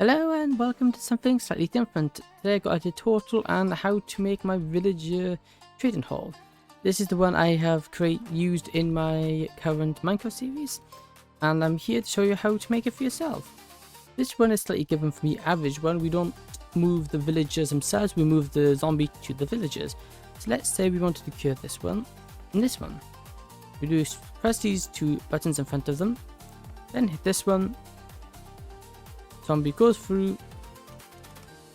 Hello and welcome to something slightly different. Today I got a tutorial on how to make my villager trading hall. This is the one I have used in my current Minecraft series, and I'm here to show you how to make it for yourself. This one is slightly different from the average one. We don't move the villagers themselves, we move the zombie to the villagers. So let's say we wanted to cure this one and this one. We do press these two buttons in front of them, then hit this one. Zombie goes through,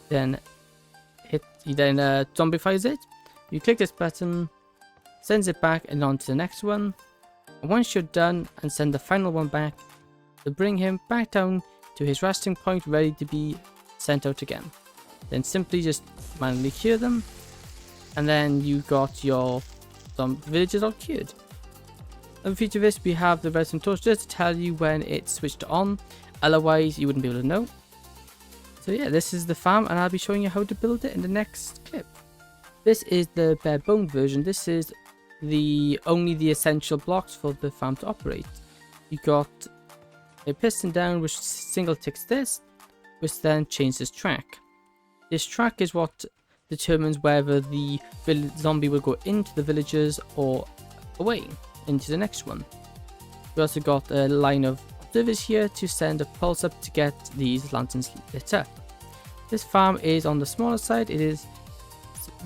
then zombifies it. You click this button, sends it back and on to the next one. And once you're done and send the final one back, to bring him back down to his resting point, ready to be sent out again. Then simply just manually cure them, and then you got your villagers all cured. In future of this, we have the redstone torch just to tell you when it's switched on. Otherwise, you wouldn't be able to know. So yeah, this is the farm, and I'll be showing you how to build it in the next clip. This is the bare bone version. This is only the essential blocks for the farm to operate. You got a piston down, which single ticks this, which then changes track. This track is what determines whether the zombie will go into the villagers or away into the next one. We also got a line of observers here to send a pulse up to get these lanterns lit up. This farm is on the smaller side. It is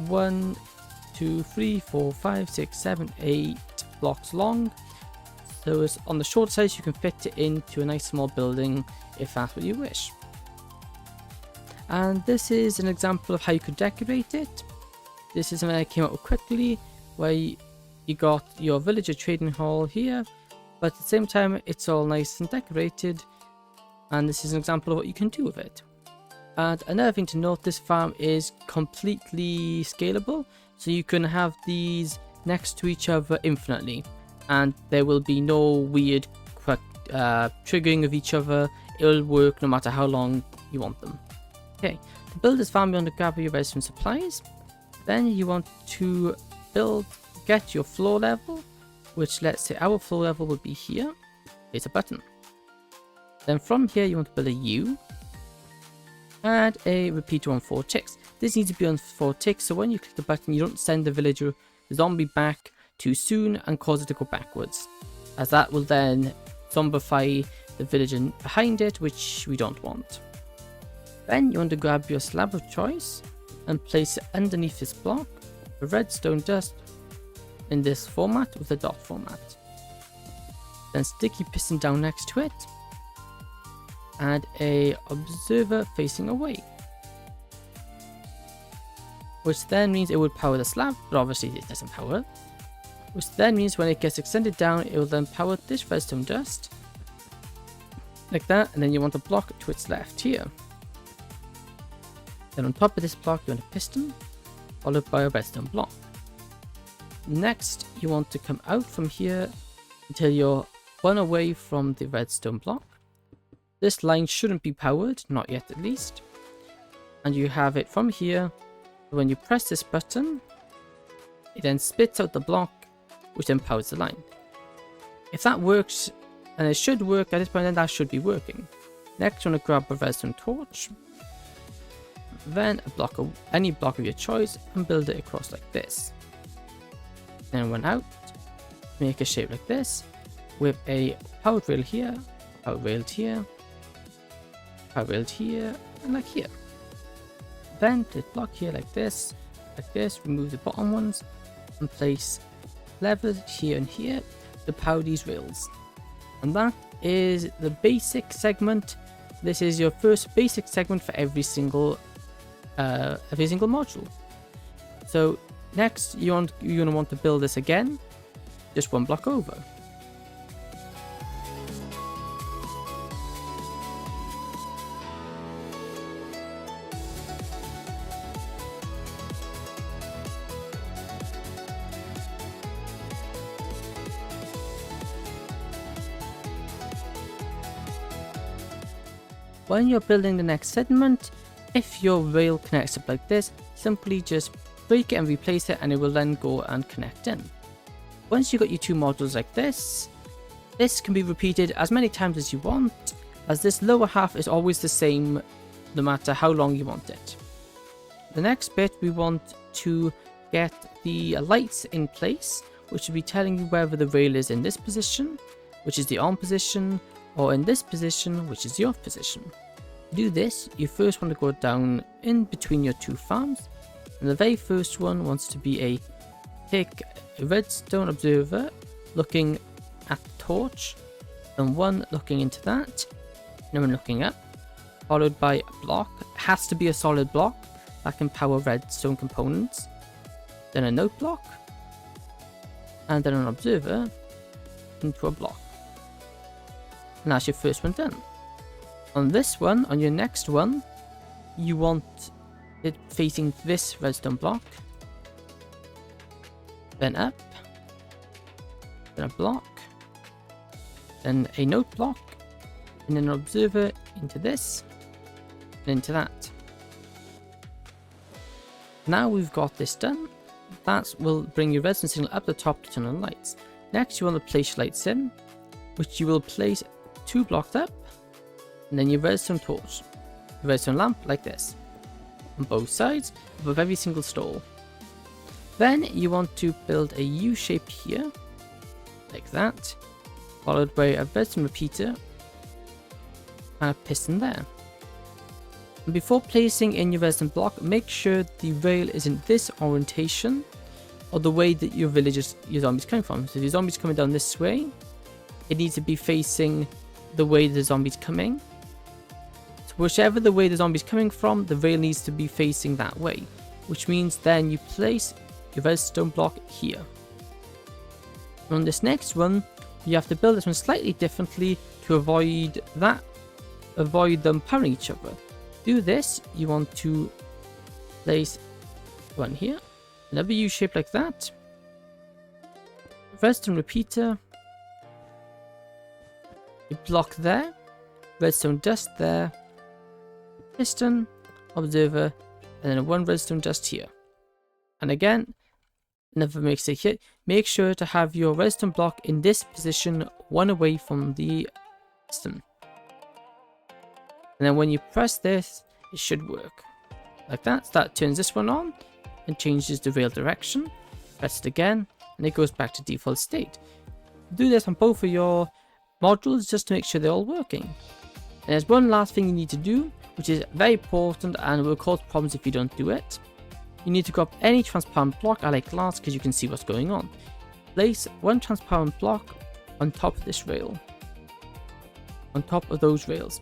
1, 2, 3, 4, 5, 6, 7, 8 blocks long. So it's on the short side, you can fit it into a nice small building if that's what you wish. And this is an example of how you could decorate it. This is something I came up with quickly, where you got your villager trading hall here, but at the same time it's all nice and decorated, and this is an example of what you can do with it. And another thing to note, this farm is completely scalable, so you can have these next to each other infinitely, and there will be no weird triggering of each other. It will work no matter how long you want them. Okay, to build this farm, you want to grab your redstone supplies. Then you want to get your floor level, which let's say our floor level will be here. It's a button. Then from here you want to build a U and a repeater on 4 ticks. This needs to be on 4 ticks, so when you click the button you don't send the zombie back too soon and cause it to go backwards, as that will then zombify the villager behind it, which we don't want. Then you want to grab your slab of choice and place it underneath this block, a redstone dust in this format with a dot format. Then sticky piston down next to it, and a observer facing away, which then means it would power the slab, but obviously it doesn't power, which then means when it gets extended down it will then power this redstone dust like that, and then you want a block to its left here. Then on top of this block you want a piston followed by a redstone block. Next, you want to come out from here until you're 1 away from the redstone block. This line shouldn't be powered, not yet at least. And you have it from here. When you press this button, it then spits out the block, which then powers the line. If that works, and it should work at this point, then that should be working. Next, you want to grab a redstone torch, then any block of your choice, and build it across like this. Then run out, make a shape like this, with a powered rail here, powered railed here, powered railed here, and like here. Then the block here like this, remove the bottom ones, and place levers here and here to power these rails. And that is the basic segment. This is your first basic segment for every single module. So next, you're going to want to build this again, just 1 block over. When you're building the next segment, if your rail connects up like this, simply just break it and replace it, and it will then go and connect in. Once you've got your 2 modules like this can be repeated as many times as you want, as this lower half is always the same no matter how long you want it. The next bit, we want to get the lights in place, which will be telling you whether the rail is in this position, which is the on position, or in this position, which is the off position. To do this, you first want to go down in between your two farms, and the very first one wants to be take a redstone observer looking at the torch, then one looking into that, and one looking up, followed by a block. It has to be a solid block that can power redstone components, then a note block, and then an observer into a block. And that's your first one done. On this one, on your next one, you want it facing this redstone block, then up, then a block, then a note block, and then an observer into this, and into that. Now we've got this done. That will bring your redstone signal up the top to turn on lights. Next, you want to place your lights in, which you will place 2 blocks up, and then your redstone torch, your redstone lamp like this, on both sides above every single stall. Then you want to build a U shape here, like that, followed by a redstone repeater and a piston there. And before placing in your redstone block, make sure the rail is in this orientation, or the way that your zombies coming from. So if your zombies coming down this way, it needs to be facing the way the zombie's coming. So whichever the way the zombie's coming from, the rail needs to be facing that way, which means then you place your redstone block here. On this next one, you have to build this one slightly differently to avoid them powering each other. To do this, you want to place one here, another U shape like that, redstone repeater, a block there, redstone dust there, piston, observer, and then one redstone dust here. And again, another mistake here, make sure to have your redstone block in this position, one away from the piston. And then when you press this, it should work. Like that. That turns this one on and changes the rail direction. Press it again, and it goes back to default state. Do this on both of your modules just to make sure they're all working. And there's one last thing you need to do, which is very important and will cause problems if you don't do it. You need to grab any transparent block, I like glass because you can see what's going on. Place one transparent block on top of this rail, on top of those rails.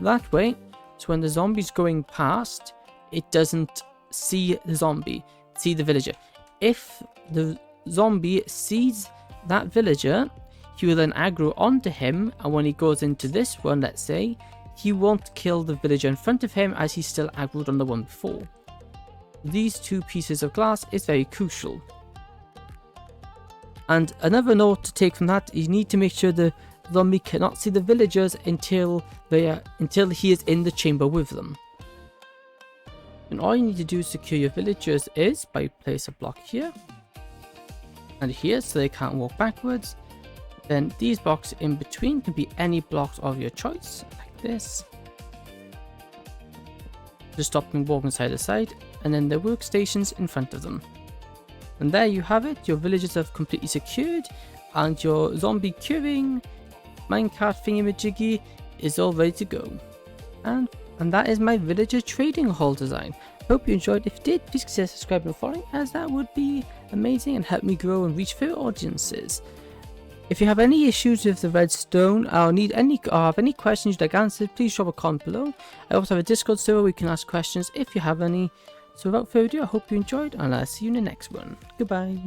That way, so when the zombie's going past, it doesn't see the zombie, see the villager. If the zombie sees that villager, he will then aggro onto him, and when he goes into this one, let's say, he won't kill the villager in front of him as he's still aggroed on the one before. These 2 pieces of glass is very crucial. And another note to take from that, you need to make sure the zombie cannot see the villagers until he is in the chamber with them. And all you need to do to secure your villagers is by place a block here and here so they can't walk backwards. Then these blocks in between can be any blocks of your choice, like this, to stop them walking side to side, and then the workstations in front of them. And there you have it, your villagers have completely secured, and your zombie queuing Minecraft thingamajiggy is all ready to go. And that is my villager trading hall design. Hope you enjoyed. If you did, please consider subscribing and following, as that would be amazing and help me grow and reach further audiences. If you have any issues with the redstone or have any questions you'd like answered, please drop a comment below. I also have a Discord server where you can ask questions if you have any. So without further ado, I hope you enjoyed, and I'll see you in the next one. Goodbye.